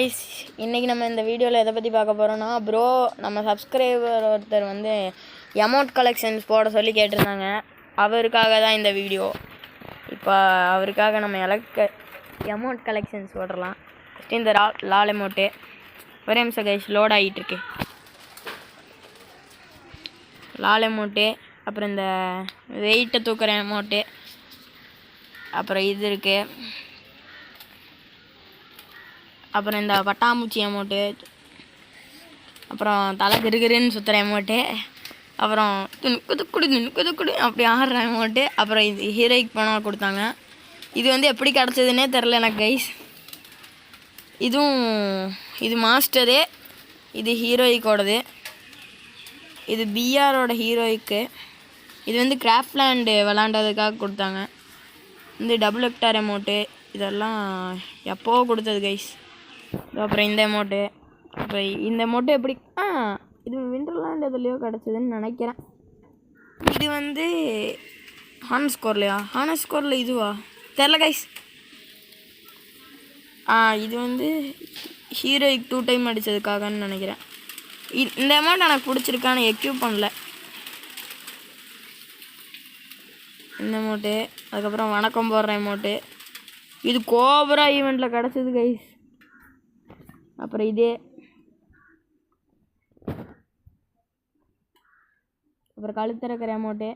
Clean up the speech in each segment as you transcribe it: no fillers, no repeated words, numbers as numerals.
Guys, இன்றைக்கி நம்ம இந்த வீடியோவில் எதை பற்றி பார்க்க போகிறோன்னா, ப்ரோ நம்ம சப்ஸ்கிரைபர் ஒருத்தர் வந்து எமௌண்ட் கலெக்ஷன்ஸ் போட சொல்லி கேட்டிருந்தாங்க. அவருக்காக தான் இந்த வீடியோ. இப்போ அவருக்காக நம்ம எமௌண்ட் கலெக்ஷன்ஸ் போடலாம். ஃபஸ்ட்டு இந்த லால் எமௌண்ட்டு ஒரே நிமிஷம் கைஸ், லோட் ஆகிட்டுருக்கு. லால் எமௌண்ட்டு, அப்புறம் இந்த வெயிட்டை தூக்குற எமௌண்ட்டு, அப்புறம் இது இருக்குது. அப்புறம் இந்த பட்டாம்பூச்சி அமௌண்ட்டு, அப்புறம் தலை கிருகிருன்னு சுற்றுற அமௌண்ட்டு, அப்புறம் துணுக்குது அப்படி ஆடுற அமௌண்ட்டு, அப்புறம் இது ஹீரோய்க்கு பணம் கொடுத்தாங்க. இது வந்து எப்படி கிடச்சதுன்னே தெரில எனக்கு கைஸ். இது மாஸ்டரு, இது ஹீரோய்க்கோடது, இது பிஆரோட ஹீரோய்க்கு. இது வந்து கிராஃப்ட்லேண்டு விளாண்டதுக்காக கொடுத்தாங்க. இந்த டபுள் ஹெக்டார் அமௌண்ட்டு, இதெல்லாம் எப்போ கொடுத்தது கைஸ். அப்புறம் இந்த அமௌண்ட்டு, அப்புறம் இந்த அமௌண்ட்டு எப்படி இது விண்டர்லேண்ட் எதுலையோ கிடச்சிதுன்னு நினைக்கிறேன். இது வந்து ஹானஸ் ஸ்கோர்லையா? ஹானஸ் ஸ்கோரில் இதுவா தெரில கைஸ். இது வந்து ஹீரோய்க்கு 2 டைம் அடித்ததுக்காகன்னு நினைக்கிறேன். இந்த அமௌண்ட் எனக்கு பிடிச்சிருக்கான்னு எக்யூப் பண்ணல. இந்த அமௌண்ட்டு, அதுக்கப்புறம் வணக்கம் போடுற அமௌண்ட்டு, இது கோபரா ஈவெண்ட்டில் கிடச்சிது கைஸ். அப்புறம் இதே, அப்புறம் கழுத்திறக்கிற அமௌண்ட்டு,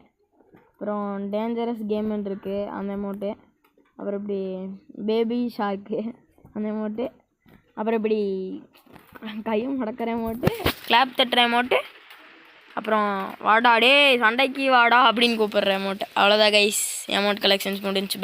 அப்புறம் டேஞ்சரஸ் கேம்னு இருக்குது அந்த அமௌண்ட்டு, அப்புறம் இப்படி பேபி ஷார்க்கு அந்த அமௌண்ட்டு, அப்புறம் இப்படி கையும் முடக்கிற அமௌண்ட்டு, கிளாப் தட்டுற அமௌண்ட்டு, அப்புறம் வாடா டே சண்டைக்கு வாடா அப்படின்னு கூப்பிட்ற அமௌண்ட்டு. அவ்வளோதான் கைஸ், அமௌண்ட் கலெக்ஷன்ஸ் முடிஞ்சு.